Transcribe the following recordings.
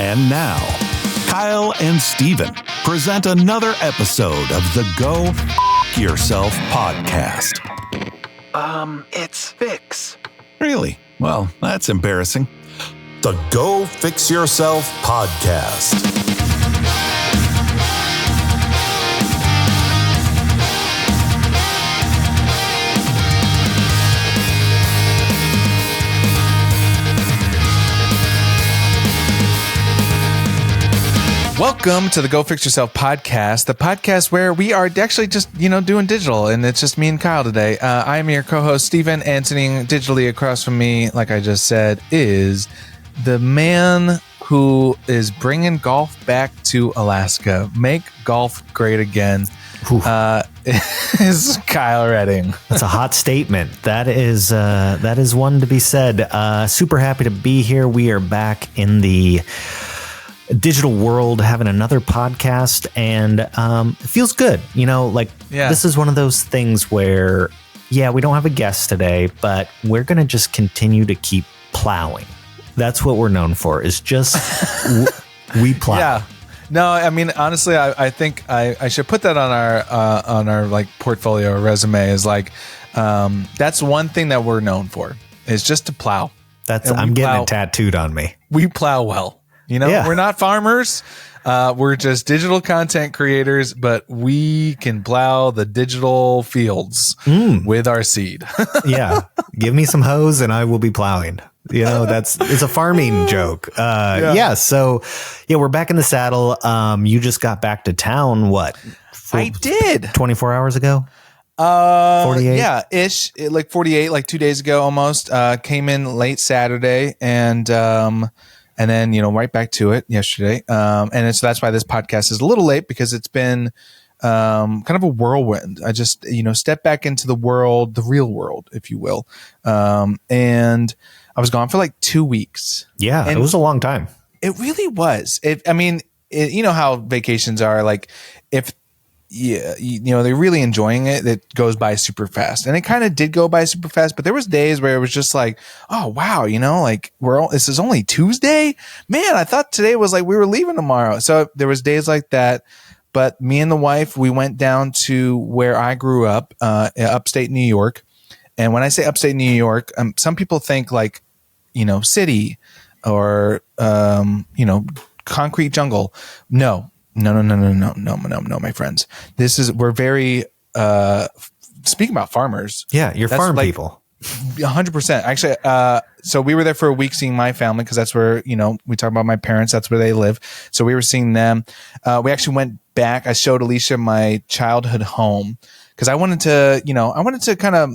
And now, Kyle and Steven present another episode of the Go F Yourself podcast. It's Fix. Really? Well, that's embarrassing. The Go Fix Yourself podcast. Welcome to the Go Fix Yourself podcast, the podcast where we are actually just, doing digital, and it's just me and Kyle today. I am your co-host, Steven, and sitting digitally across from me, like I just said, is the man who is bringing golf back to Alaska. Make golf great again. Is Kyle Redding. That's a hot statement. That is one to be said. Super happy to be here. We are back in the digital world, having another podcast, and it feels good. This is one of those things where, we don't have a guest today, but we're going to just continue to keep plowing. That's what we're known for, is just we plow. Yeah. No, I mean, honestly, I think I should put that on our like portfolio or resume, is like, that's one thing that we're known for, is just to plow. I'm getting it tattooed on me. We plow well. We're not farmers. We're just digital content creators, but we can plow the digital fields with our seed. Yeah. Give me some hose and I will be plowing. It's a farming joke. So we're back in the saddle. You just got back to town. What? I did 24 hours ago. 48. Yeah, ish. Like 48, like 2 days ago almost. Came in late Saturday and then, right back to it yesterday. And so that's why this podcast is a little late, because it's been kind of a whirlwind. I just, stepped back into the world, the real world, if you will. And I was gone for like 2 weeks. Yeah, and it was a long time. It really was. You know how vacations are. Like, if they're really enjoying it, it goes by super fast, and it kind of did go by super fast. But there was days where it was just like, oh wow, like this is only Tuesday, man. I thought today was like we were leaving tomorrow. So there was days like that. But me and the wife, we went down to where I grew up, upstate New York. And when I say upstate New York, some people think like, city or concrete jungle. No, my friends. We're very, speaking about farmers. Yeah, you're farm people. 100%. Actually, so we were there for a week seeing my family, because that's where, we talk about my parents. That's where they live. So we were seeing them. We actually went back. I showed Alicia my childhood home, because I wanted to kind of,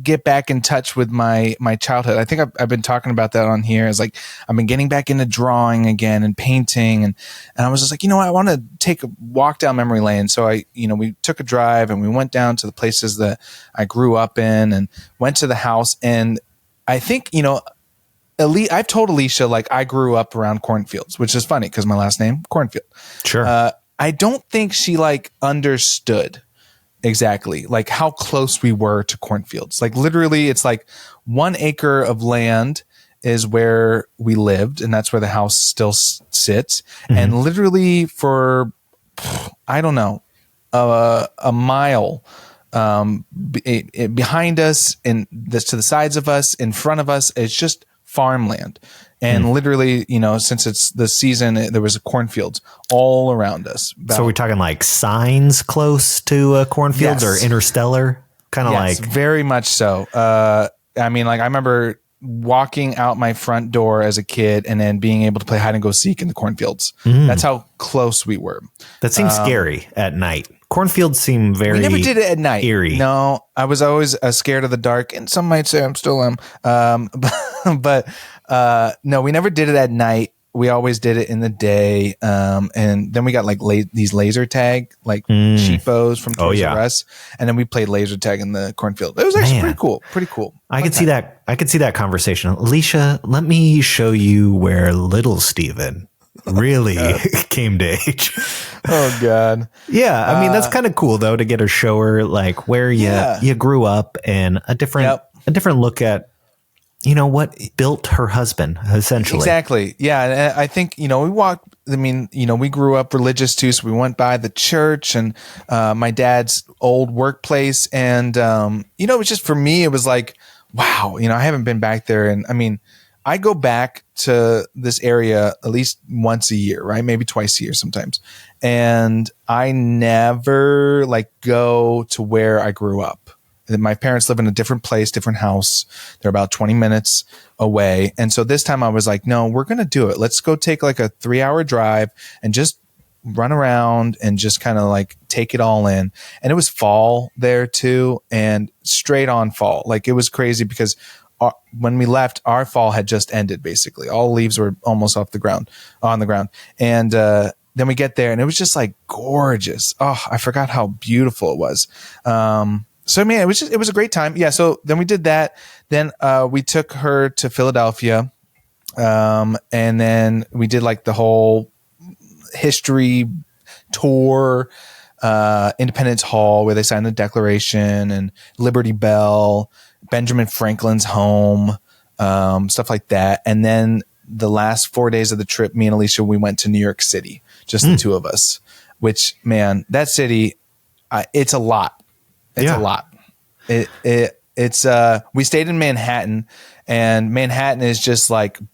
get back in touch with my childhood. I think I've been talking about that on here. It's like, I've been getting back into drawing again and painting. And I was just like, I want to take a walk down memory lane. So we took a drive and we went down to the places that I grew up in and went to the house. And I think, I've told Alicia, like, I grew up around cornfields, which is funny because my last name, Cornfield. Sure. I don't think she understood exactly like how close we were to cornfields. Like, literally, it's like 1 acre of land is where we lived, and that's where the house still sits. Mm-hmm. And literally for, I don't know, a mile behind us and to the sides of us, in front of us, it's just farmland. And literally, since it's the season, there was cornfields all around us. So we're talking like signs close to cornfields, or interstellar, kind of like. Very much so. I remember walking out my front door as a kid and then being able to play hide and go seek in the cornfields. That's how close we were. That seems scary at night. Cornfields seem very. We never did it at night. Eerie. No, I was always scared of the dark, and some might say I'm still am. But no, we never did it at night. We always did it in the day. And then we got like these laser tag, like cheapos from Toys R Us. And then we played laser tag in the cornfield. It was actually pretty cool. Pretty cool. I could see that. I could see that conversation. Alicia, let me show you where little Steven really came to age. Oh God. Yeah. I mean, that's kind of cool though, to get a show her like where you grew up, and a different look at you know, what built her husband, essentially. Exactly. Yeah. And I think, we walked, we grew up religious too. So we went by the church and my dad's old workplace. And, it was just, for me, it was like, wow, I haven't been back there. And I go back to this area at least once a year, right? Maybe twice a year sometimes. And I never go to where I grew up. My parents live in a different place, different house. They're about 20 minutes away. And so this time I was like, no, we're going to do it. Let's go take a 3-hour drive and just run around and just kind of take it all in. And it was fall there too, and straight on fall. It was crazy because when we left, our fall had just ended. Basically, all leaves were almost on the ground. And then we get there, and it was just gorgeous. Oh, I forgot how beautiful it was. So it was a great time. Yeah. So then we did that. Then we took her to Philadelphia, and then we did the whole history tour, Independence Hall, where they signed the Declaration, and Liberty Bell, Benjamin Franklin's home, stuff like that. And then the last 4 days of the trip, me and Alicia, we went to New York City, just the two of us. Which, man, that city, it's a lot. It's a lot. It's we stayed in Manhattan, and Manhattan is just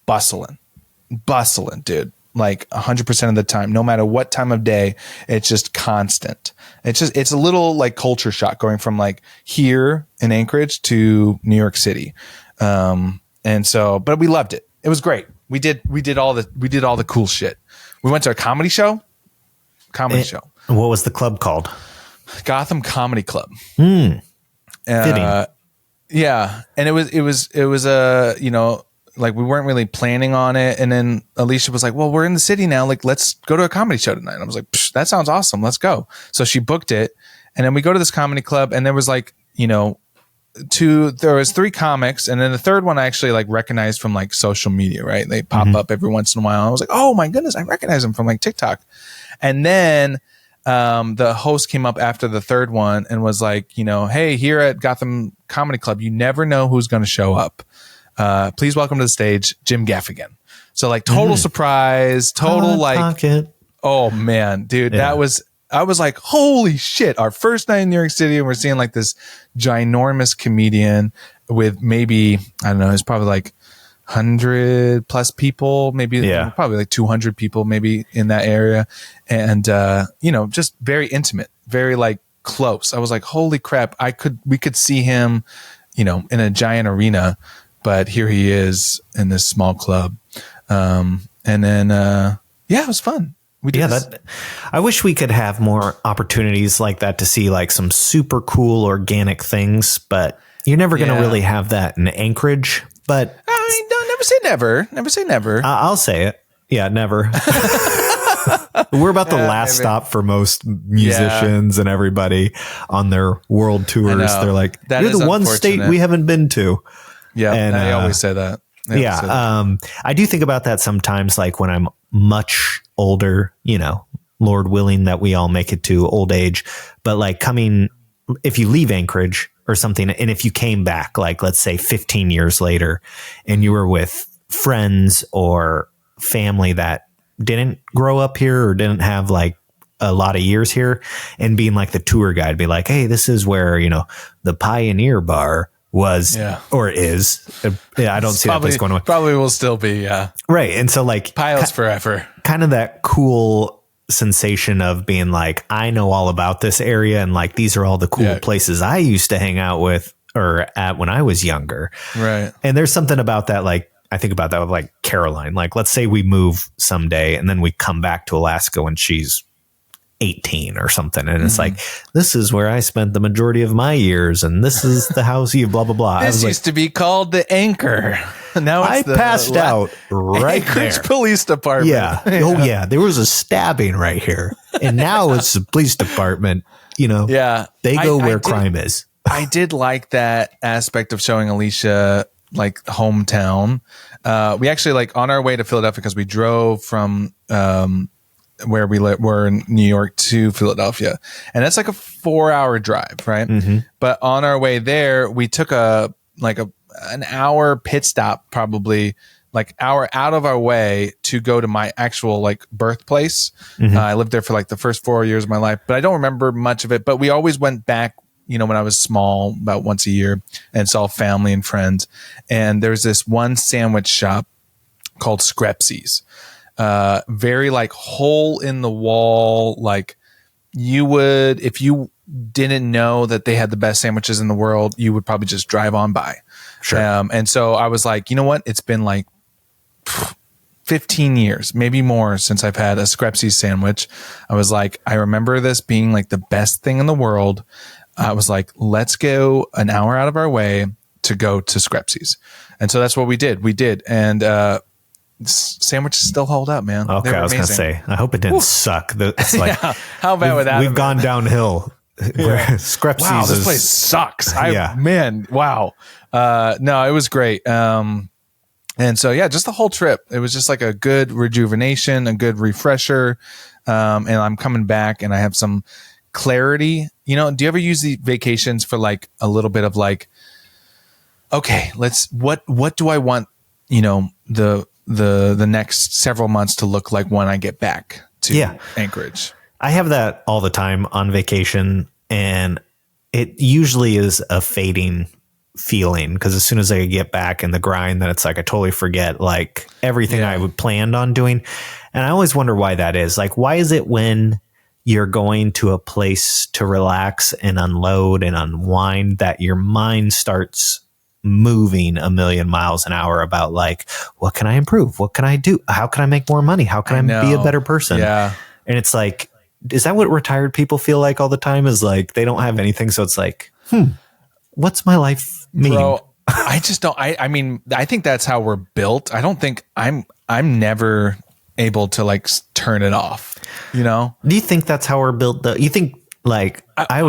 bustling, dude. 100% of the time, no matter what time of day, it's just constant. It's a little culture shock going from here in Anchorage to New York City. And so, but we loved it. It was great. We did all the cool shit. We went to a comedy show. Show. What was the club called? Gotham Comedy Club. Fitting. Yeah. And it was we weren't really planning on it. And then Alicia was like, well, we're in the city now. Let's go to a comedy show tonight. And I was like, that sounds awesome. Let's go. So she booked it. And then we go to this comedy club, and there was there was 3 comics. And then the third one I actually recognized from social media, right? They pop up every once in a while. I was like, oh my goodness, I recognize them from TikTok. And then the host came up after the third one and was like, hey, here at Gotham Comedy Club, you never know who's going to show up. Please welcome to the stage, Jim Gaffigan. So total surprise, total pocket. Oh man, dude, I was like, holy shit, our first night in New York City, and we're seeing this ginormous comedian with maybe, I don't know, it's probably 100 plus people, maybe probably 200 people maybe in that area. And, just very intimate, very close. I was like, holy crap, we could see him, in a giant arena, but here he is in this small club. And then, it was fun. I wish we could have more opportunities like that to see some super cool organic things, but you're never going to really have that in Anchorage. But never say never. Never say never. I'll say it. Yeah, never. We're about the last stop for most musicians and everybody on their world tours. They're like, you're the one state we haven't been to. Yeah, and I always say that. I do think about that sometimes, when I'm much older, Lord willing that we all make it to old age. But if you leave Anchorage or something, and if you came back, let's say 15 years later, and you were with friends or family that didn't grow up here or didn't have a lot of years here, and being the tour guide, be like, hey, this is where, the Pioneer Bar was or is. I don't see that place going away. Probably will still be, yeah. Right. And so Piles forever. Kind of that cool sensation of being I know all about this area, and these are all the cool places I used to hang out with or at when I was younger. Right. And there's something about that, I think about that with Caroline. Let's say we move someday and then we come back to Alaska when she's 18 or something, and it's this is where I spent the majority of my years, and this is the house you blah blah blah. This used to be called the Anchor. Now it's passed out right Anchorage there. Police Department. Yeah. Oh yeah, there was a stabbing right here, and now it's the police department. Yeah, they go where crime is. I did like that aspect of showing Alicia hometown. We actually on our way to Philadelphia, because we drove from where we're in New York to Philadelphia, and that's a 4-hour drive, right? But on our way there, we took a an hour pit stop, probably like hour out of our way to go to my actual like birthplace. I lived there for like the first 4 years of my life, but I don't remember much of it. But we always went back, you know, when I was small, about once a year, and saw family and friends. And there's this one sandwich shop called Screpsi's. Very like hole in the wall. Like you would, if you didn't know that they had the best sandwiches in the world, you would probably just drive on by. Sure. And so I was like, you know what? It's been like 15 years, maybe more, since I've had a Screpsi's sandwich. I was like, I remember this being like the best thing in the world. I was like, let's go an hour out of our way to go to Screpsi's. And so that's what we did. And, sandwiches still hold up, man. Okay, I was going to say, I hope it didn't suck. It's like, yeah, how bad would that we've have gone downhill. Screpsi's wow, this place sucks. Wow. No, it was great. And so, yeah, just the whole trip, it was just like a good rejuvenation, a good refresher. And I'm coming back and I have some clarity. You know, do you ever use the vacations for like a little bit of like, okay, what do I want, you know, the next several months to look like when I get back to Anchorage? I have that all the time on vacation, and it usually is a fading feeling, because as soon as I get back in the grind, then it's like I totally forget like everything I would planned on doing. And I always wonder why that is. Like, why is it when you're going to a place to relax and unload and unwind that your mind starts moving a million miles an hour about like, what can I improve? What can I do? How can I make more money? How can I be a better person? Yeah. And it's like, is that what retired people feel like all the time? Is like, they don't have anything. So it's like, what's my life mean? Bro, I just don't, I mean, I think that's how we're built. I don't think I'm never able to like turn it off, you know? Do you think that's how we're built though? You think like, I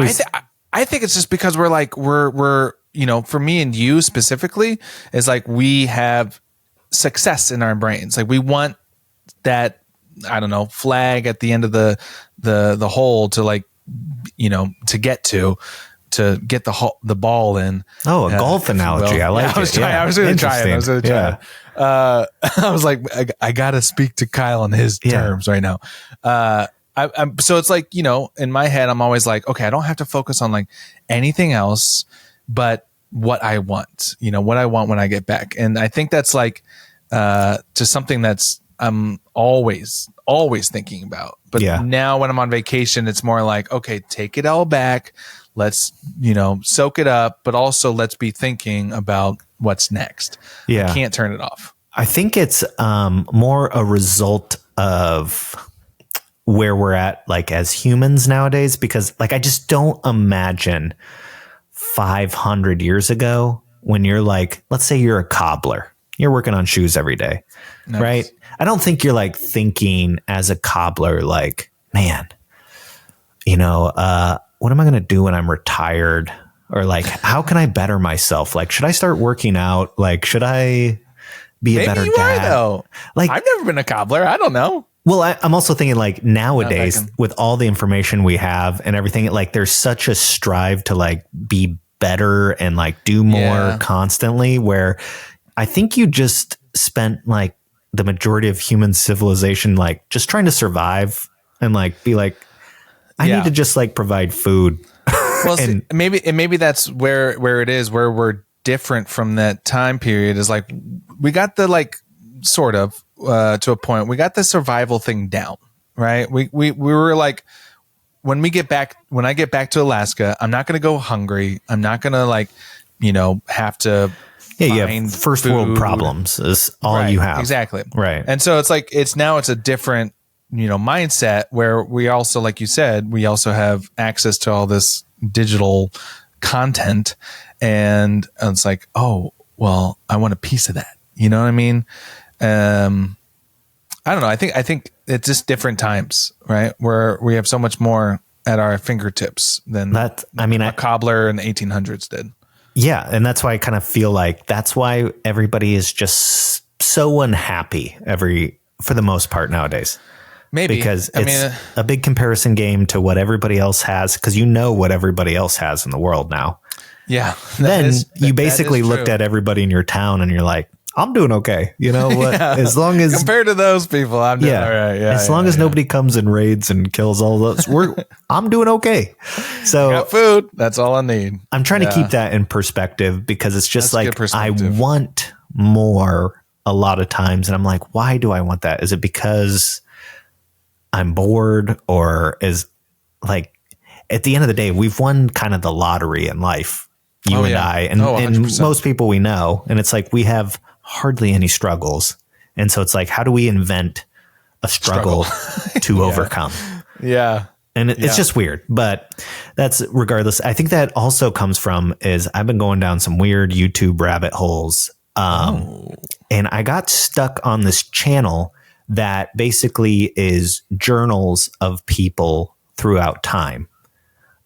think it's just because we're, you know, for me and you specifically, is like we have success in our brains. Like we want that, I don't know, flag at the end of the hole to like, you know, to get the ball in. Oh, a golf analogy. I like it. I was going to try it. I was like, I got to speak to Kyle on his terms right now. So it's like, you know, in my head, I'm always like, okay, I don't have to focus on like anything else but what I want, you know, what I want when I get back. And I think that's like just something that's I'm always thinking about. But now when I'm on vacation, it's more like, okay, take it all back. Let's, you know, soak it up, but also let's be thinking about what's next. Yeah. I can't turn it off. I think it's more a result of where we're at, like as humans nowadays, because like, I just don't imagine 500 years ago when you're like, let's say you're a cobbler, you're working on shoes every day, right? I don't think you're like thinking as a cobbler, like, man, you know, what am I going to do when I'm retired? Or like, how can I better myself? Like, should I start working out? Like, should I be a better dad? Though. Like, I've never been a cobbler. I don't know. Well, I'm also thinking like nowadays with all the information we have and everything, like there's such a strive to like be better and like do more constantly, where I think you just spent like the majority of human civilization, like just trying to survive and like be like, I need to just like provide food. Well, and maybe that's where it is, where we're different from that time period, is like we got the like sort of to a point, we got the survival thing down, right? We were like, when I get back to Alaska, I'm not going to go hungry. I'm not going to like, you know, have to you have first world problems is all you have. Exactly. Right. And so it's like, it's a different, you know, mindset where we also, like you said, we also have access to all this digital content, and it's like, oh, well, I want a piece of that. You know what I mean? I don't know. I think it's just different times, right? Where we have so much more at our fingertips than that. I mean, a cobbler in the 1800s did. Yeah. And that's why I kind of feel like that's why everybody is just so unhappy for the most part nowadays. Maybe because it's a big comparison game to what everybody else has, because you know what everybody else has in the world now. Yeah. Then you basically looked at everybody in your town and you're like, I'm doing okay. You know what? Yeah. As long as compared to those people, I'm doing all right. Yeah. As long as nobody comes and raids and kills all those, I'm doing okay. So got food. That's all I need. I'm trying to keep that in perspective because it's just That's like I want more a lot of times. And I'm like, why do I want that? Is it because I'm bored, or is like at the end of the day, we've won kind of the lottery in life, you and I, and most people we know. And it's like we have hardly any struggles. And so it's like, how do we invent a struggle to overcome? Yeah. And it's just weird, but that's regardless. I think that also comes from is I've been going down some weird YouTube rabbit holes. And I got stuck on this channel that basically is journals of people throughout time.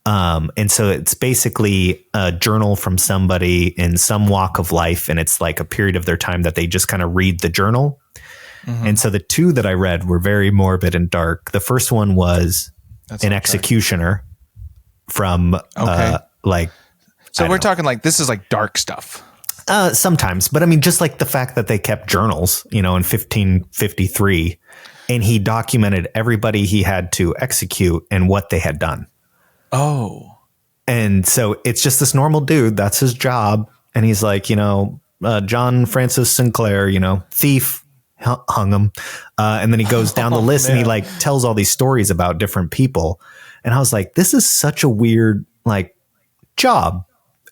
And so it's basically a journal from somebody in some walk of life. And it's like a period of their time that they just kind of read the journal. Mm-hmm. And so the two that I read were very morbid and dark. The first one was an executioner from So we're talking like this is like dark stuff. Sometimes, but I mean, just like the fact that they kept journals, in 1553, and he documented everybody he had to execute and what they had done. Oh. And so it's just this normal dude. That's his job. And he's like, John Francis Sinclair, thief, hung him. And then he goes down the list and he like tells all these stories about different people. And I was like, this is such a weird, like, job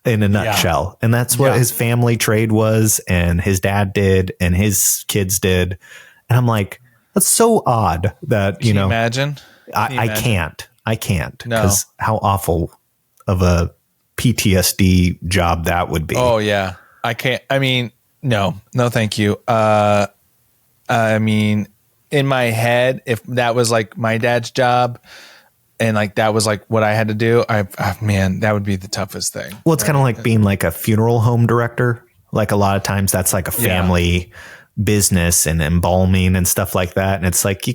in a nutshell. And that's what his family trade was. And his dad did, and his kids did. And I'm like, that's so odd that, Can you imagine? I can't. Because how awful of a PTSD job that would be. Oh yeah. I can't. I mean, no, thank you. I mean, in my head, if that was like my dad's job and like, that was like what I had to do, man, that would be the toughest thing. Well, it's kind of like being like a funeral home director. Like a lot of times that's like a family business and embalming and stuff like that. And it's like,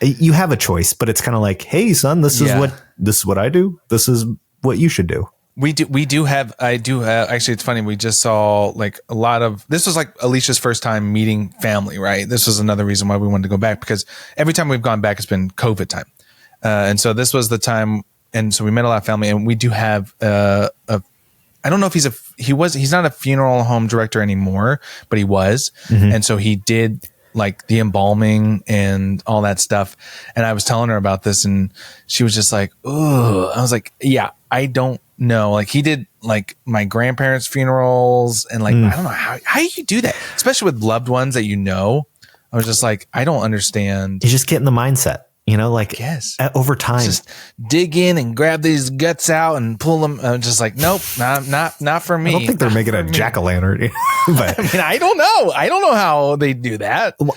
you have a choice, but it's kind of like, hey son, this is what I do. This is what you should do. I do have, actually, it's funny. We just saw like a lot of, this was like Alicia's first time meeting family, right? This was another reason why we wanted to go back, because every time we've gone back, it's been COVID time. And so this was the time. And so we met a lot of family, and we do have, I don't know if he's not a funeral home director anymore, but he was. Mm-hmm. And so he did like the embalming and all that stuff. And I was telling her about this, and she was just like, "Ugh." I was like, yeah, I don't know. Like he did like my grandparents' funerals, and like, I don't know how you do that, especially with loved ones that I was just like, I don't understand. You just get in the mindset, like over time, just dig in and grab these guts out and pull them. Just like, nope, not for me. I don't think they're making a jack-o'-lantern, but I mean, I don't know how they do that. Well,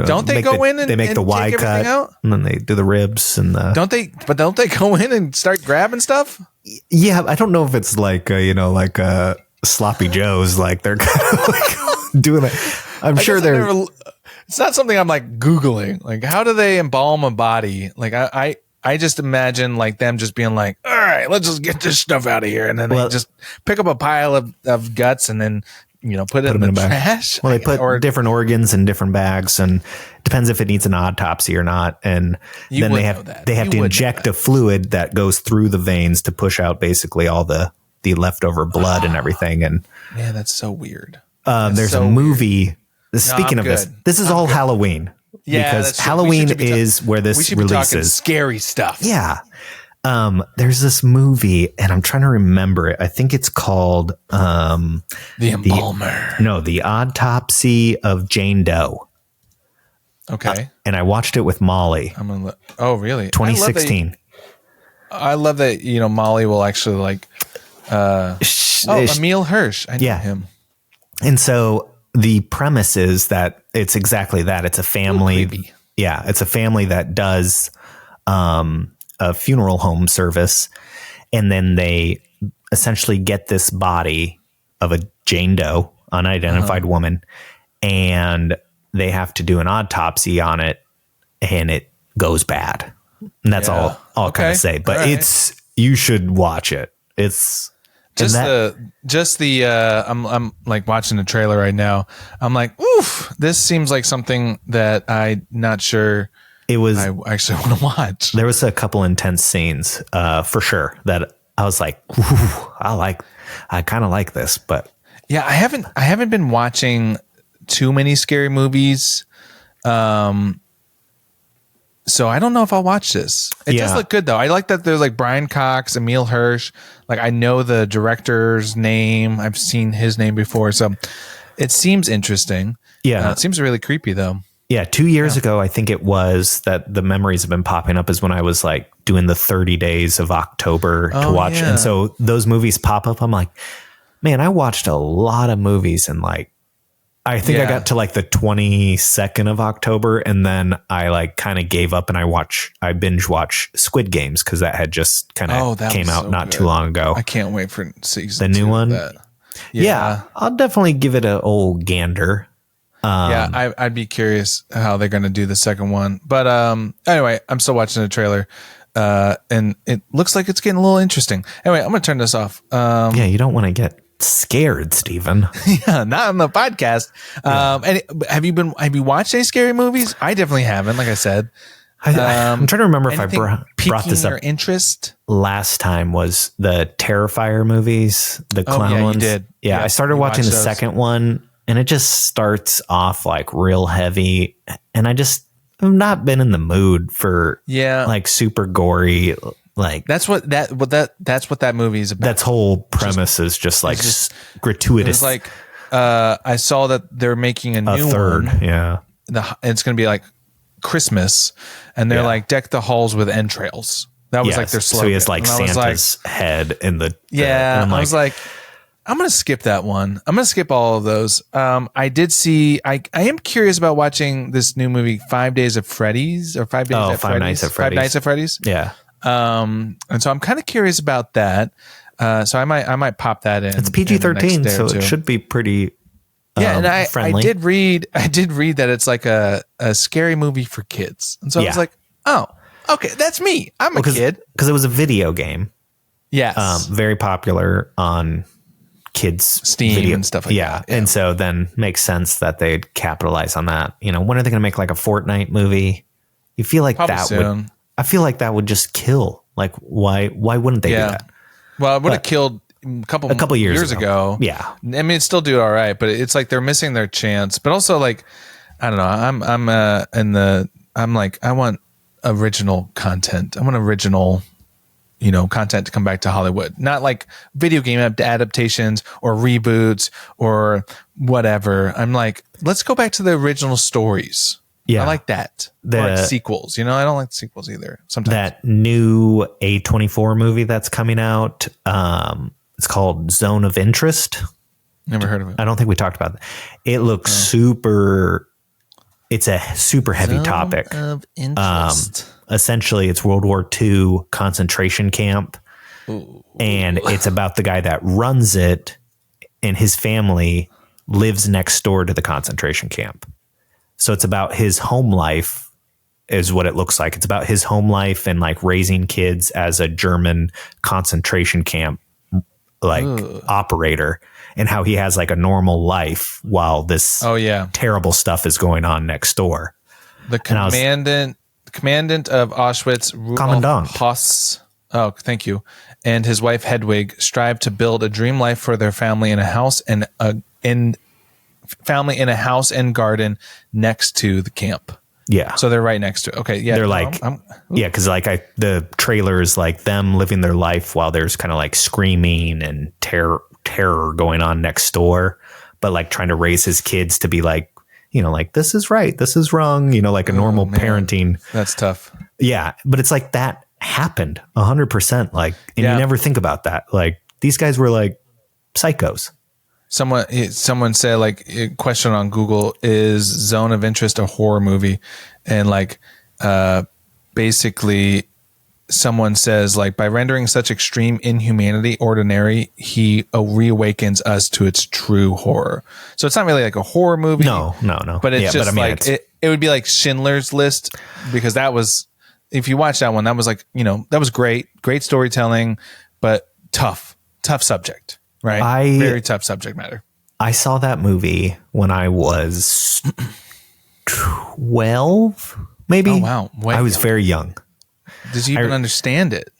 don't they go in and they make the Y cut out? And then they do the ribs and the. Don't they go in and start grabbing stuff? Yeah, I don't know if it's like sloppy joes, like they're kind of like doing it. I'm sure they're. It's not something I'm like Googling. Like, how do they embalm a body? Like, I just imagine like them just being like, all right, let's just get this stuff out of here. And then they just pick up a pile of guts and then, put it in the trash. Well, they put different organs in different bags, and depends if it needs an autopsy or not. And then they have to inject a fluid that goes through the veins to push out basically all the leftover blood and everything. And man, that's so weird. There's a movie. Speaking of this is all Halloween. Yeah, because Halloween is where this we should be releases. Talking scary stuff. Yeah. There's this movie, and I'm trying to remember it. I think it's called The Embalmer. The Autopsy of Jane Doe. Okay. And I watched it with Molly. Oh, really? 2016. I love that Molly will actually like. Emil Hirsch. I know him. And so the premise is that it's exactly that. It's a family. Ooh, creepy. Yeah, it's a family that does a funeral home service, and then they essentially get this body of a Jane Doe, unidentified woman, and they have to do an autopsy on it, and it goes bad. And that's all I'll kind of say. But you should watch it. It's I'm like watching the trailer right now. I'm like, oof, this seems like something that I'm not sure it was. I actually want to watch. There was a couple intense scenes, for sure, that I was like, ooh, I kind of like this, but yeah, I haven't been watching too many scary movies. So I don't know if I'll watch this. It does look good though. I like that there's like Brian Cox, Emil Hirsch. Like I know the director's name. I've seen his name before. So it seems interesting. Yeah. It seems really creepy though. Yeah. 2 years ago, I think it was that the memories have been popping up is when I was like doing the 30 days of October to watch. Yeah. And so those movies pop up. I'm like, man, I watched a lot of movies and like, I think I got to like the 22nd of October and then I like kind of gave up and I binge watch Squid Games because that had just kind of came out not too long ago. I can't wait for season the new one. Yeah, I'll definitely give it an old gander. I'd be curious how they're going to do the second one. But anyway, I'm still watching the trailer and it looks like it's getting a little interesting. Anyway, I'm going to turn this off. Yeah, you don't want to get scared, Stephen. Yeah, not on the podcast. And have you watched any scary movies? I definitely haven't, like I said. I'm trying to remember if I brought this up. Your interest Last time was the Terrifier movies, the clown ones. You did. Yeah, I started watching the second one and it just starts off like real heavy and I've not been in the mood for like super gory. Like that's what that movie is about. That's whole premise is just like gratuitous. It's like I saw that they're making a new third one. Yeah, it's going to be like Christmas, and they're like deck the halls with entrails. That was like their slogan. So he has like Santa's head in the I was like, I'm going to skip that one. I'm going to skip all of those. I did see. I am curious about watching this new movie, 5 Days at Freddy's or 5 Days at Freddy's. 5 Nights at Freddy's. 5 Nights at Freddy's. Yeah. And so I'm kind of curious about that. So I might pop that in. It's PG-13, so it should be pretty and friendly. I did read that it's like a scary movie for kids. And so I was like, oh, okay, that's me. I'm a kid. Because it was a video game. Yes. Very popular on kids' Steam and stuff like that. Yeah. And so then makes sense that they'd capitalize on that. You know, when are they going to make like a Fortnite movie? You feel like probably that soon. would... I feel like that would just kill. Like, why wouldn't they do that? Well, it would have killed a couple years ago. Yeah. I mean, it'd still do all right, but it's like they're missing their chance. But also, like, I don't know. I'm like, I want original content. I want original, content to come back to Hollywood. Not like video game adaptations or reboots or whatever. I'm like, let's go back to the original stories. Yeah, I like that. Or like sequels. I don't like sequels either. Sometimes that new A24 movie that's coming out. It's called Zone of Interest. Never heard of it. I don't think we talked about that. It looks super. It's a super heavy topic. Of interest. Essentially, it's World War II concentration camp, and it's about the guy that runs it, and his family lives next door to the concentration camp. So it's about his home life is what it looks like. It's about his home life and like raising kids as a German concentration camp, operator, and how he has like a normal life while this terrible stuff is going on next door. The commandant of Auschwitz, Commandant Hoss. Oh, thank you. And his wife Hedwig strive to build a dream life for their family in a house and garden next to the camp. Yeah. So they're right next to it. Okay. Yeah. They're because the trailer is like them living their life while there's kind of like screaming and terror going on next door, but like trying to raise his kids to be like, like this is right, this is wrong, like a normal parenting. That's tough. Yeah. But it's like that happened 100%. Like, and you never think about that. Like these guys were like psychos. Someone said, like, a question on Google, is Zone of Interest a horror movie? And like, basically someone says, like, by rendering such extreme inhumanity ordinary, he reawakens us to its true horror. So it's not really like a horror movie. No. But it's just like, it would be like Schindler's List, because that was, if you watch that one, that was like, that was great storytelling, but tough. tough subject, right? Very tough subject matter. I saw that movie when I was 12, maybe. Oh, wow. I was very young. Did you even understand it?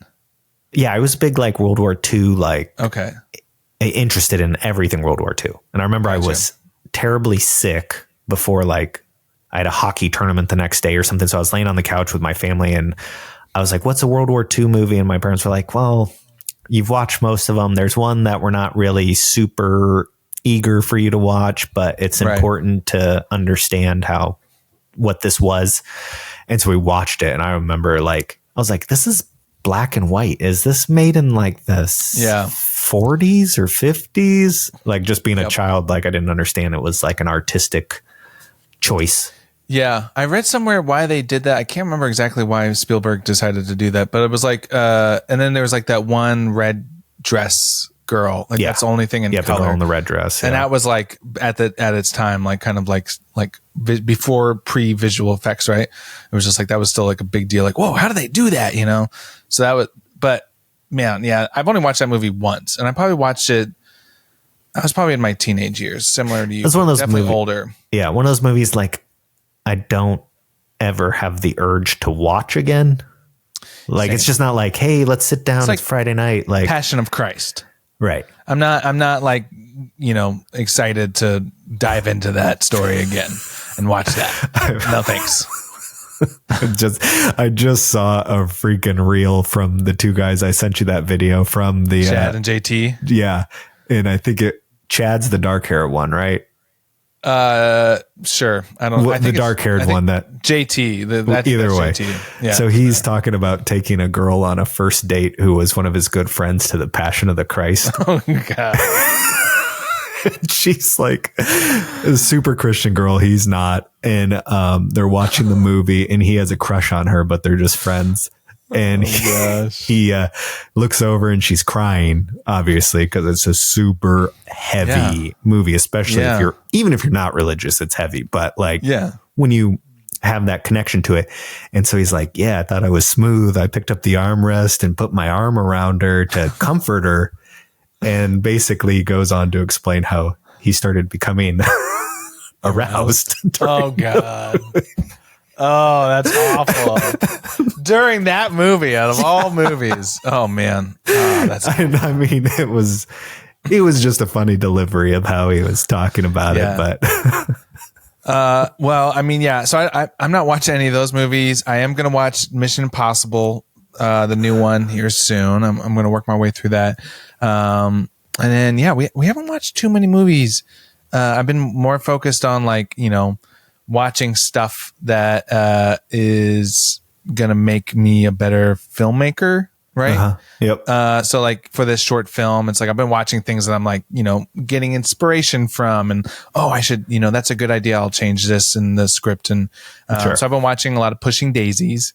Yeah, I was big like World War II, like Okay. interested in everything World War II. And I remember I was terribly sick before like I had a hockey tournament the next day or something. So I was laying on the couch with my family and I was like, what's a World War II movie? And my parents were like, well, you've watched most of them. There's one that we're not really super eager for you to watch, but it's important to understand what this was. And so we watched it. And I remember like, I was like, this is black and white. Is this made in like the 40s or 50s? Like just being a child, like I didn't understand it was like an artistic choice. Yeah, I read somewhere why they did that. I can't remember exactly why Spielberg decided to do that, but it was like, and then there was like that one red dress girl. Like that's the only thing in color. The girl in the red dress, and that was like at its time, like kind of like before pre-visual effects, right? It was just like that was still like a big deal. Like, whoa, how do they do that? You know? So that was, but man, yeah, I've only watched that movie once, and I probably watched it. I was probably in my teenage years, similar to you. It's one of those definitely older. Yeah, one of those movies like I don't ever have the urge to watch again. Like it's just not like, hey, let's sit down. It's Friday night. Like Passion of Christ. Right. I'm not like, excited to dive into that story again and watch that. No thanks. I just saw a freaking reel from the two guys. I sent you that video from the Chad and JT. Yeah. And I think Chad's the dark hair one, right? Sure. I don't know. The dark haired one that JT. Either way. JT. Yeah. So he's talking about taking a girl on a first date who was one of his good friends to the Passion of the Christ. Oh God. She's like a super Christian girl. He's not. And they're watching the movie and he has a crush on her, but they're just friends. And he looks over and she's crying, obviously, because it's a super heavy movie, especially if you're not religious, it's heavy. But like when you have that connection to it. And so he's like, yeah, I thought I was smooth. I picked up the armrest and put my arm around her to comfort her. And basically goes on to explain how he started becoming aroused. Oh God. Oh, that's awful. During that movie, out of all movies. Oh man. Oh, I mean, it was just a funny delivery of how he was talking about it, but well, I mean, yeah. So I'm not watching any of those movies. I am going to watch Mission Impossible, the new one here soon. I'm going to work my way through that. And then, we haven't watched too many movies. I've been more focused on like, watching stuff that is going to make me a better filmmaker. Right. Uh-huh. Yep. So like for this short film, it's like, I've been watching things that I'm like, getting inspiration from and, I should, that's a good idea. I'll change this in the script. And, so I've been watching a lot of Pushing Daisies,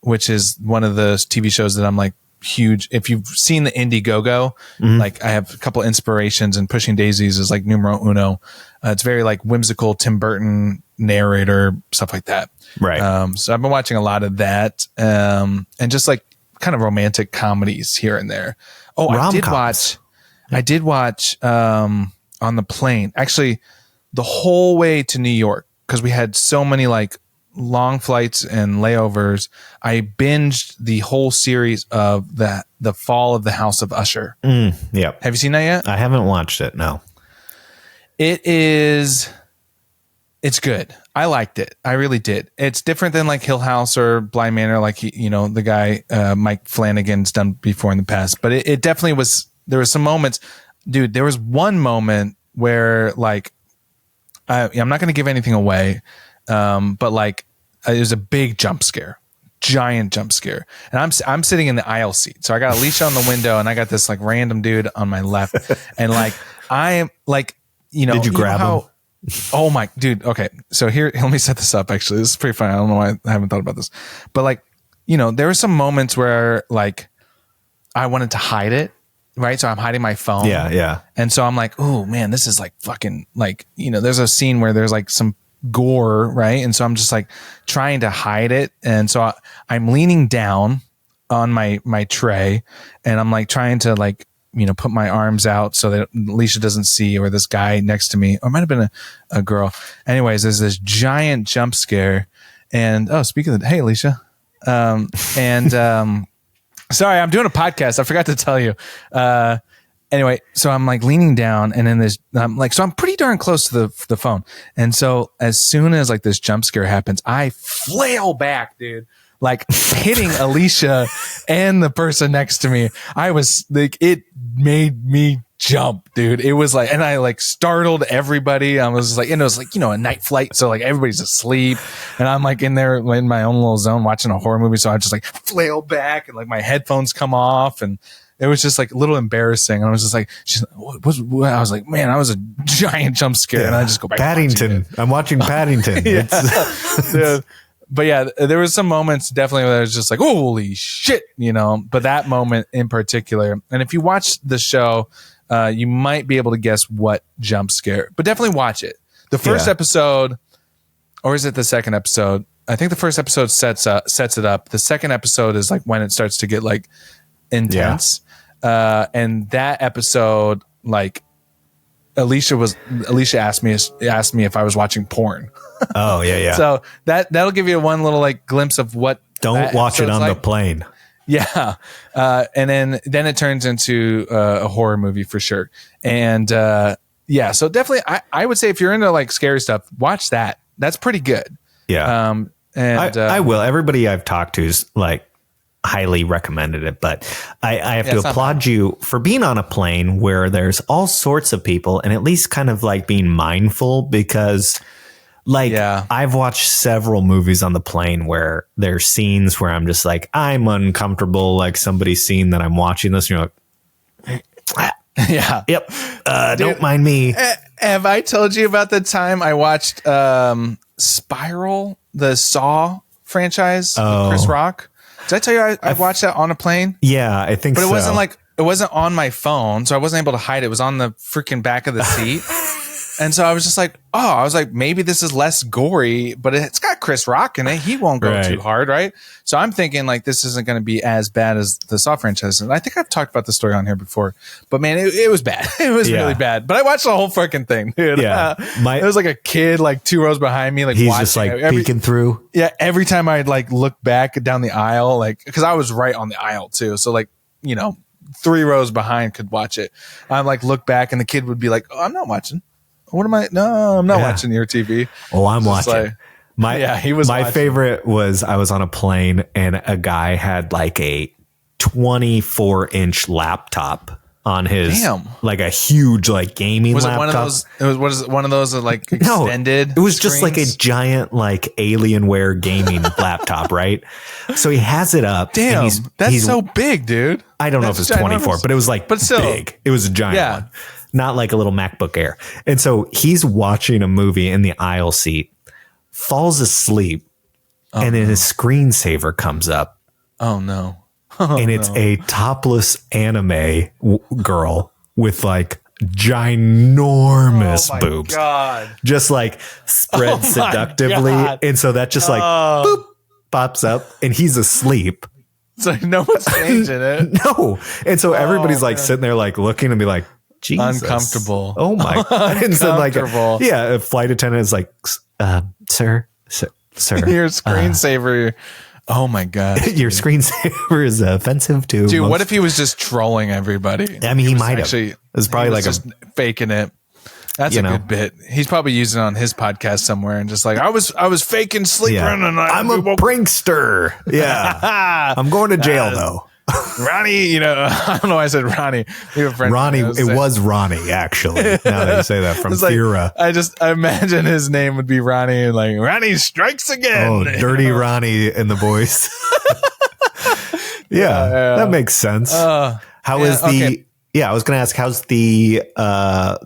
which is one of the TV shows that I'm like huge. If you've seen the Indiegogo, like I have a couple inspirations and Pushing Daisies is like numero uno. It's very like whimsical Tim Burton narrator, stuff like that. Right. So I've been watching a lot of that. And just like kind of romantic comedies here and there. Oh, rom-coms. I did watch, on the plane, actually the whole way to New York. Cause we had so many like long flights and layovers. I binged the whole series of the Fall of the House of Usher. Yep. Have you seen that yet? I haven't watched it. No. It's good. I liked it. I really did. It's different than like Hill House or Bly Manor, like the guy Mike Flanagan's done before in the past. But it definitely was. There were some moments, dude. There was one moment where like I'm not going to give anything away, but like it was a big jump scare, giant jump scare, and I'm sitting in the aisle seat, so I got a leash on the window, and I got this like random dude on my left, and like I am like did you grab him? Oh my dude. Okay. So here, let me set this up. Actually, this is pretty funny. I don't know why I haven't thought about this, but like, there were some moments where like I wanted to hide it. Right. So I'm hiding my phone. Yeah. Yeah. And so I'm like, oh man, this is like fucking like, there's a scene where there's like some gore. Right. And so I'm just like trying to hide it. And so I'm leaning down on my tray, and I'm like trying to like, put my arms out so that Alicia doesn't see, or this guy next to me, or it might have been a girl. Anyways, there's this giant jump scare. And speaking of hey, Alicia, sorry, I'm doing a podcast. I forgot to tell you. Anyway, so I'm like leaning down, and then so I'm pretty darn close to the phone. And so as soon as like this jump scare happens, I flail back, dude, like hitting Alicia and the person next to me. I was like, it made me jump, dude. It was like, and I like startled everybody. I was like, and it was like, a night flight. So like everybody's asleep, and I'm like in there in my own little zone watching a horror movie. So I just like flail back, and like my headphones come off, and it was just like a little embarrassing. And I was just like, what? I was like, man, I was a giant jump scare. And I just go back. Paddington. I'm watching Paddington. Yeah. But yeah, there was some moments definitely where I was just like, holy shit, but that moment in particular. And if you watch the show, you might be able to guess what jump scare, but definitely watch it. The first episode, or is it the second episode? I think the first episode sets it up. The second episode is like when it starts to get like intense. And that episode, like Alicia asked me if I was watching porn. Oh yeah. So that'll give you one little like glimpse of what. Don't watch it on the plane. Yeah. And then it turns into a horror movie for sure. And so definitely I would say if you're into like scary stuff, watch that. That's pretty good. Yeah. I will. Everybody I've talked to is like highly recommended it, but I have to applaud you for being on a plane where there's all sorts of people and at least kind of like being mindful, because like I've watched several movies on the plane where there's scenes where I'm just like, I'm uncomfortable. Like somebody's seen that I'm watching this and you're like, yeah, yep. Don't mind me. Have I told you about the time I watched Spiral, the Saw franchise with Chris Rock? Did I tell you I watched that on a plane? Yeah, I think so. But it wasn't on my phone, so I wasn't able to hide it. It was on the freaking back of the seat. And so I was just like, maybe this is less gory, but it's got Chris Rock in it. He won't go too hard, right? So I'm thinking like this isn't going to be as bad as the Saw franchise. And I think I've talked about the story on here before, but man, it was bad. It was really bad. But I watched the whole fucking thing, dude. Yeah. It was like a kid like 2 rows behind me, like he's watching just like peeking through. Yeah. Every time I'd like look back down the aisle, like, cause I was right on the aisle too. So like, 3 rows behind could watch it. I'm like, look back and the kid would be like, oh, I'm not watching. What am I? No, I'm not watching your TV. Oh, I'm watching. Like, he was. My watching. favorite was I was on a plane and a guy had like a 24-inch laptop on his, like a huge like gaming was laptop. It one of those? Was it one of those like extended? No, it was screens? just like a giant like Alienware gaming laptop, right? So he has it up. Damn, and that's so big, dude. I don't know if it's 24, but it was like big. It was a giant one. Not like a little MacBook Air. And so he's watching a movie in the aisle seat, falls asleep, and then his screensaver comes up. Oh, no. And it's a topless anime girl with like ginormous boobs. God. Just like spread seductively. God. And so that just like boop, pops up and he's asleep. So no one's changing it. No. And so everybody's like sitting there like looking and be like, Jesus. Uncomfortable. Oh my God. And so like, a flight attendant is like, sir. Your screensaver. Oh my God. Your screensaver is offensive to dude. What if he was just trolling everybody? I mean, he might have. It's probably like just faking it. That's a good bit. He's probably using it on his podcast somewhere and just like, I was faking sleeping and I'm a prankster. Yeah. I'm going to jail though. Ronnie, I don't know why I said Ronnie. We have a friend. Ronnie, it was Ronnie, actually. Now that you say that from Fira. I imagine his name would be Ronnie and like, Ronnie strikes again. Oh, dirty Ronnie in the voice. Yeah, that makes sense. I was going to ask, how's the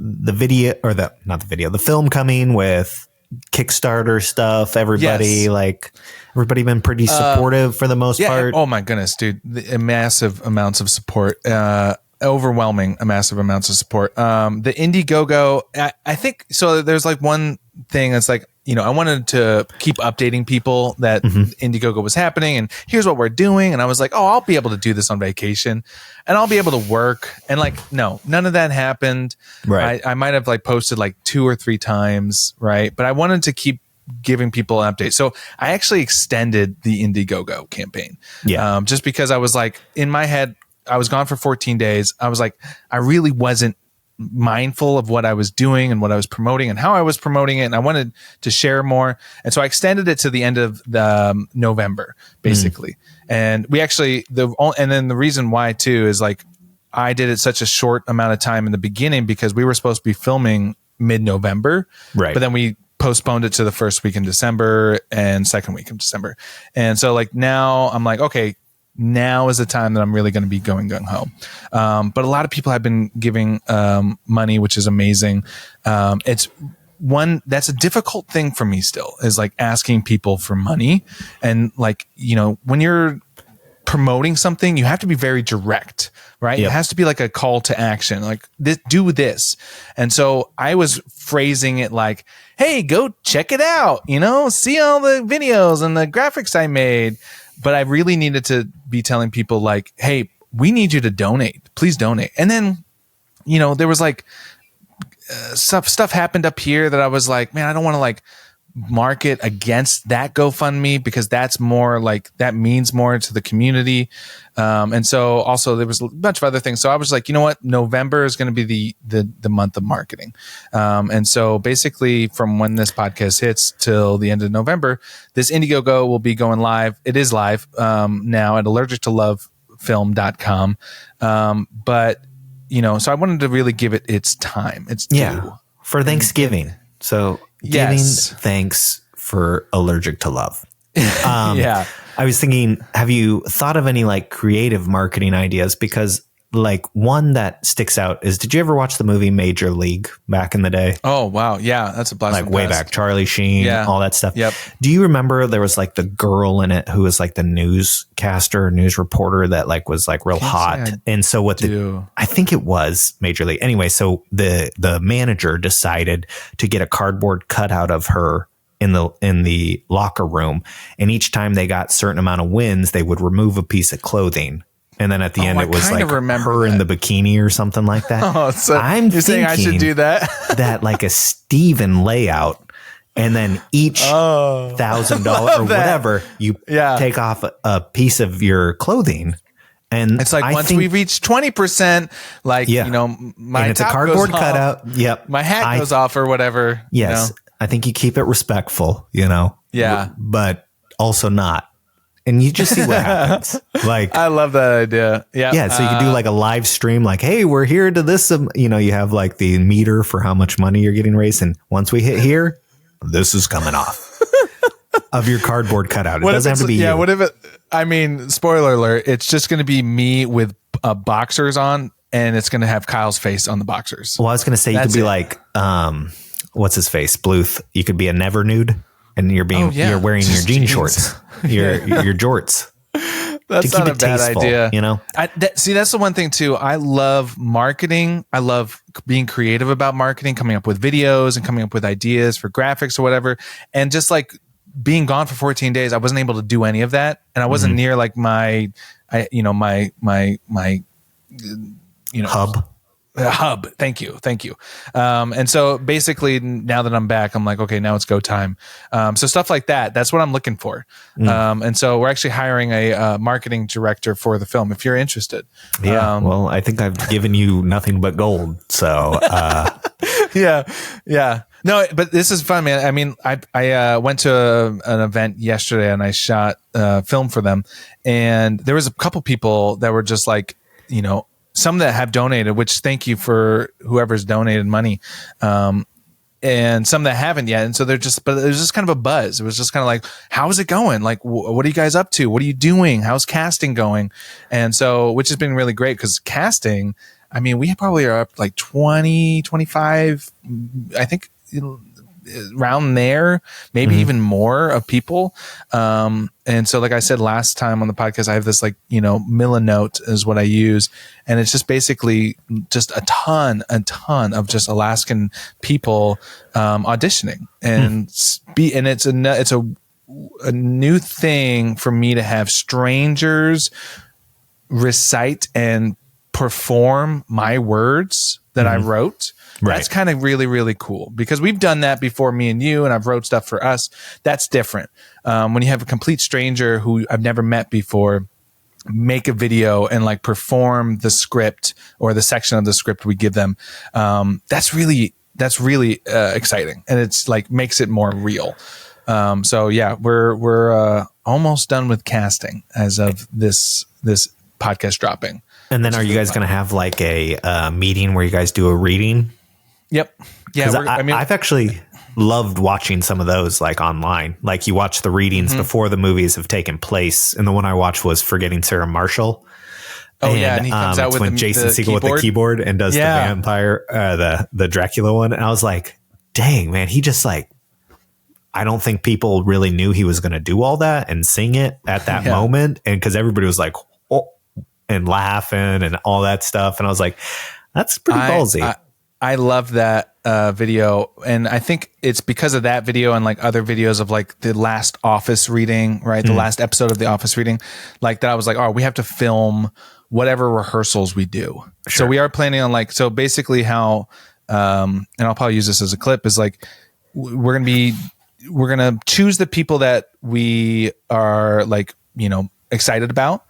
video or the film coming with Kickstarter stuff? Everybody everybody been pretty supportive for the most part. Oh my goodness, dude. Massive amounts of support. Overwhelming massive amounts of support. The Indiegogo, I think so. There's like one thing that's like I wanted to keep updating people that Indiegogo was happening and here's what we're doing. And I was like, oh, I'll be able to do this on vacation and I'll be able to work. And like, no, none of that happened. Right. I might have like posted like 2 or 3 times. Right. But I wanted to keep giving people an update. So I actually extended the Indiegogo campaign. Yeah. Just because I was like, in my head, I was gone for 14 days. I was like, I really wasn't mindful of what I was doing and what I was promoting and how I was promoting it. And I wanted to share more. And so I extended it to the end of the November, basically. And we actually, and then the reason why too, is like, I did it such a short amount of time in the beginning because we were supposed to be filming mid-November. Right. But then we postponed it to the first week in December and second week of December. And so like now I'm like, okay, now is the time that I'm really going to be going gung ho. But a lot of people have been giving money, which is amazing. It's one that's a difficult thing for me still, is like asking people for money. And like, when you're promoting something, you have to be very direct, right? Yep. It has to be like a call to action, like do this. And so I was phrasing it like, hey, go check it out, see all the videos and the graphics I made. But I really needed to be telling people like, hey, we need you to donate. Please donate. And then, there was like stuff happened up here that I was like, man, I don't want to like market against that GoFundMe because that's more like, that means more to the community. And so also there was a bunch of other things. So I was like, you know what? November is going to be the month of marketing. And so basically from when this podcast hits till the end of November, this Indiegogo will be going live. It is live now at allergictolovefilm.com. But, so I wanted to really give it its time. It's due. For Thanksgiving. So giving thanks for Allergic to Love. I was thinking, have you thought of any like creative marketing ideas? Because like one that sticks out is, did you ever watch the movie Major League back in the day? Oh, wow. Yeah. That's a blast. Like way back, Charlie Sheen, all that stuff. Yep. Do you remember there was like the girl in it who was like the newscaster, news reporter that like was like real hot. And so I think it was Major League. Anyway, so the manager decided to get a cardboard cutout of her in the locker room. And each time they got certain amount of wins, they would remove a piece of clothing. And then at the end, it was like her in the bikini or something like that. Oh, so you're saying I should do that? That like a Steven layout, and then each $1,000 or whatever, you take off a piece of your clothing. And it's like once we reach 20%, like, my it's a cardboard cutout. Yep. My hat goes off or whatever. Yes. I think you keep it respectful, Yeah. But also not. And you just see what happens. Like, I love that idea. Yeah. Yeah. So you can do like a live stream, like, hey, we're here to this. You have like the meter for how much money you're getting raised. And once we hit here, this is coming off of your cardboard cutout. It doesn't have to be. Yeah. You. What if spoiler alert, it's just going to be me with boxers on, and it's going to have Kyle's face on the boxers. Well, I was going to say, you could be like, what's his face? Bluth. You could be a never nude. And you're you're wearing your jean shorts, your jorts. That's not a bad idea. See, that's the one thing too. I love marketing. I love being creative about marketing, coming up with videos and coming up with ideas for graphics or whatever. And just like being gone for 14 days, I wasn't able to do any of that. And I wasn't near like my hub. Thank you. And so basically now that I'm back, I'm like, okay, now it's go time. So stuff like that, that's what I'm looking for. And so we're actually hiring a marketing director for the film, if you're interested. Yeah. Well, I think I've given you nothing but gold. So, yeah. No, but this is fun, man. I mean, I went to an event yesterday and I shot film for them, and there was a couple people that were just like, some that have donated, which thank you for whoever's donated money. And some that haven't yet. And so but it was just kind of a buzz. It was just kind of like, how is it going? Like, what are you guys up to? What are you doing? How's casting going? And so, which has been really great, because casting, I mean, we probably are up like 20, 25, I think around there, maybe even more of people. And so, like I said last time on the podcast, I have this like, Millinote is what I use. And it's just basically just a ton of just Alaskan people auditioning and and it's a new thing for me to have strangers recite and perform my words that I wrote. Right. That's kind of really, really cool because we've done that before, me and you, and I've wrote stuff for us. That's different. When you have a complete stranger who I've never met before, make a video and like perform the script or the section of the script we give them. That's really exciting. And it's like makes it more real. So yeah, we're almost done with casting as of this podcast dropping. And then are you guys going to have like a meeting where you guys do a reading? Yep. Yeah. I've actually loved watching some of those like online. Like you watch the readings before the movies have taken place. And the one I watched was Forgetting Sarah Marshall. Oh, yeah. And he comes out with when Jason Segel with the keyboard and does the vampire, the Dracula one. And I was like, dang, man, he just like, I don't think people really knew he was going to do all that and sing it at that moment. And because everybody was like, oh, and laughing and all that stuff. And I was like, that's pretty ballsy. I love that video. And I think it's because of that video and like other videos of like the last Office reading, right? The last episode of the Office reading, like that I was like, oh, we have to film whatever rehearsals we do. Sure. So we are planning on like, so basically how, and I'll probably use this as a clip is like, we're going to choose the people that we are like, excited about.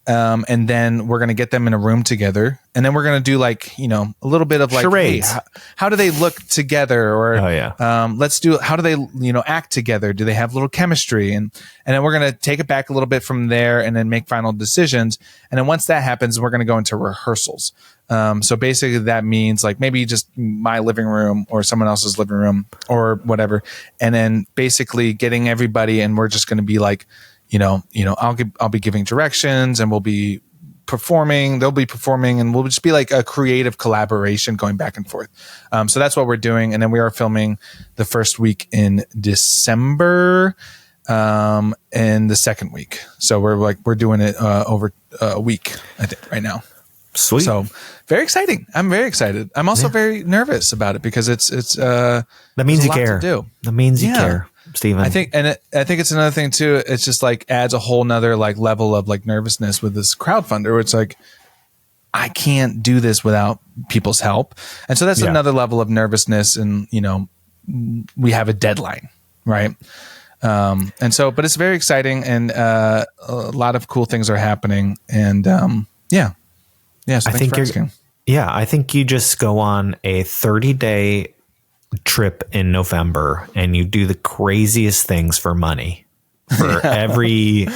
And then we're going to get them in a room together. And then we're going to do like, a little bit of like, charades. Hey, how do they look together? Or, let's do, how do they, act together? Do they have little chemistry? And then we're going to take it back a little bit from there and then make final decisions. And then once that happens, we're going to go into rehearsals. So basically that means like maybe just my living room or someone else's living room or whatever. And then basically getting everybody, and we're just going to be like, I'll be giving directions and we'll be performing, they'll be performing, and we'll just be like a creative collaboration going back and forth. So that's what we're doing. And then we are filming the first week in December, and the second week. So we're doing it, over a week, I think right now. Sweet. So very exciting. I'm very excited. I'm also very nervous about it because it's that means you care. That means you care. Steven. I think it's another thing too. It's just like adds a whole nother like level of like nervousness with this crowdfunder where it's like, I can't do this without people's help. And so that's another level of nervousness. And, we have a deadline, right? And so, but it's very exciting and, a lot of cool things are happening. And, So thanks for asking. I think you just go on a 30-day trip in November and you do the craziest things for money. For every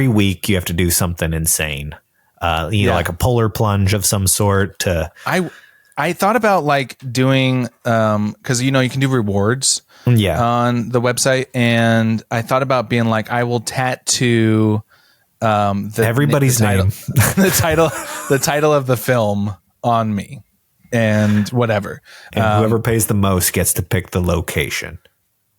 week you have to do something insane. Like a polar plunge of some sort. I thought about like doing because you can do rewards on the website, and I thought about being like, I will tattoo everybody's name, the title of the film on me. And whatever. And whoever pays the most gets to pick the location.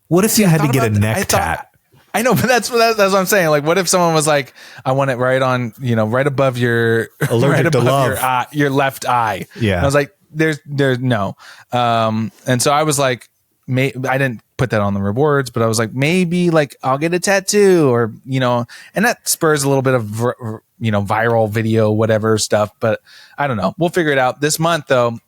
What if you had to get a neck tat? I know, but that's what I'm saying. Like, what if someone was like, I want it right on, right above your allergic to love, your left eye. Yeah. And I was like, there's no. And so I was like, I didn't put that on the rewards, but I was like, maybe like I'll get a tattoo or, and that spurs a little bit of, viral video, whatever stuff, but I don't know. We'll figure it out this month though.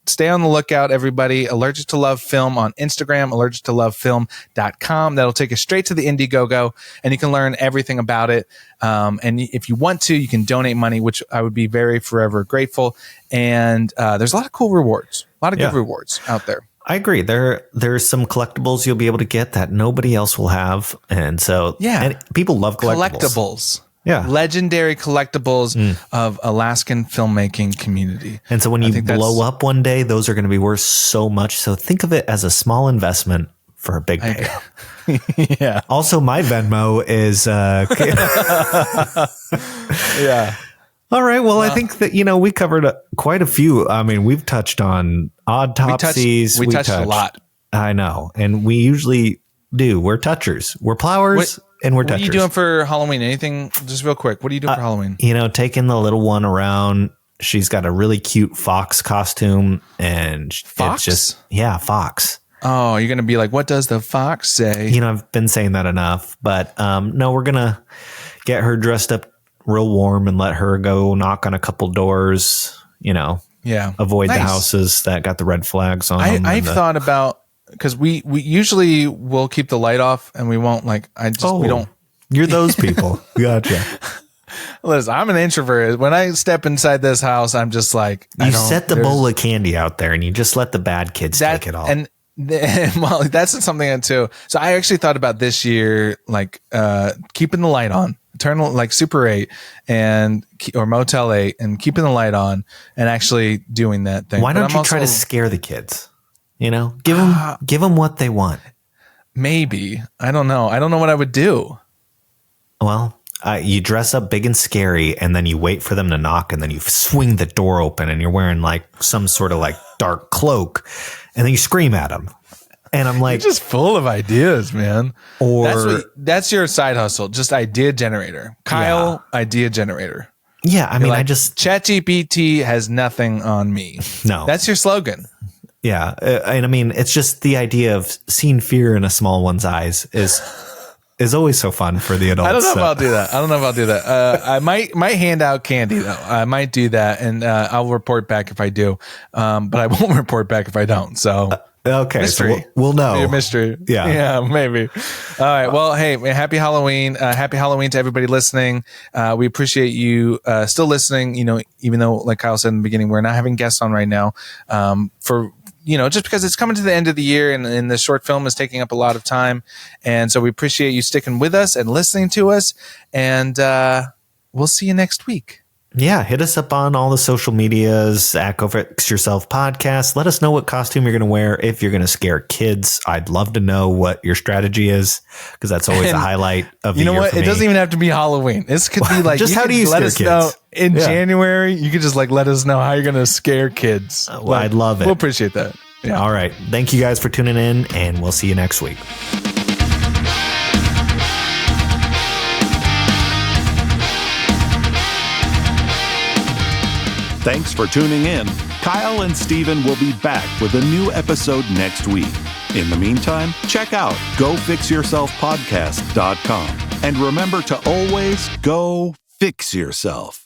Stay on the lookout, everybody. Allergic to Love Film on Instagram, allergictolovefilm.com. That'll take you straight to the Indiegogo and you can learn everything about it. And if you want to, you can donate money, which I would be very forever grateful. And, there's a lot of cool rewards, a lot of good rewards out there. I agree. There's some collectibles you'll be able to get that nobody else will have. And so and people love collectibles. Yeah. Legendary collectibles of Alaskan filmmaking community. And so when you blow up one day, those are going to be worth so much. So think of it as a small investment for a big payoff. Yeah. Also, my Venmo is yeah. All right. Well, I think that, we covered quite a few. I mean, we've touched on autopsies. We touched a lot. I know. And we usually do. We're touchers. We're plowers and we're touchers. What are you doing for Halloween? Anything, just real quick, what are you doing for Halloween? Taking the little one around. She's got a really cute fox costume and Fox? It's just, fox. Oh, you're going to be like, what does the fox say? I've been saying that enough, but no, we're going to get her dressed up real warm and let her go knock on a couple doors, avoid the houses that got the red flags on them. I've thought about, because we usually will keep the light off and we won't we don't. You're those people. Gotcha. Listen, I'm an introvert. When I step inside this house, I'm just like, you set the bowl of candy out there and you just let the bad kids take it all. And well, that's something too. So I actually thought about this year, keeping the light on, turn like Super 8 or Motel 8 and keeping the light on and actually doing that thing. Why don't you try to scare the kids? Give them what they want. Maybe. I don't know. I don't know what I would do. Well, you dress up big and scary and then you wait for them to knock and then you swing the door open and you're wearing some sort of dark cloak and then you scream at them. And I'm like, you're just full of ideas, man. Or that's your side hustle. Just idea generator. Kyle, idea generator. Yeah. I mean, I just ChatGPT has nothing on me. No, that's your slogan. Yeah. And I mean, it's just the idea of seeing fear in a small one's eyes is always so fun for the adults. I don't know if I'll do that. I might hand out candy though. I might do that, and I'll report back if I do. But I won't report back if I don't. So okay, mystery. So we'll know. Maybe a mystery. Yeah, maybe. All right. Well, hey, happy Halloween! Happy Halloween to everybody listening. We appreciate you still listening. Even though, like Kyle said in the beginning, we're not having guests on right now. For just because it's coming to the end of the year and the short film is taking up a lot of time. And so we appreciate you sticking with us and listening to us. And we'll see you next week. Yeah. Hit us up on all the social medias, at Go Fix Yourself Podcast. Let us know what costume you're going to wear if you're going to scare kids. I'd love to know what your strategy is because that's always a highlight of the year. You know what? It doesn't even have to be Halloween. This could be just how do you let scare us kids? Know in January, you could just let us know how you're going to scare kids. I'd love it. We'll appreciate that. Yeah. All right. Thank you guys for tuning in, and we'll see you next week. Thanks for tuning in. Kyle and Steven will be back with a new episode next week. In the meantime, check out GoFixYourselfPodcast.com. And remember to always go fix yourself.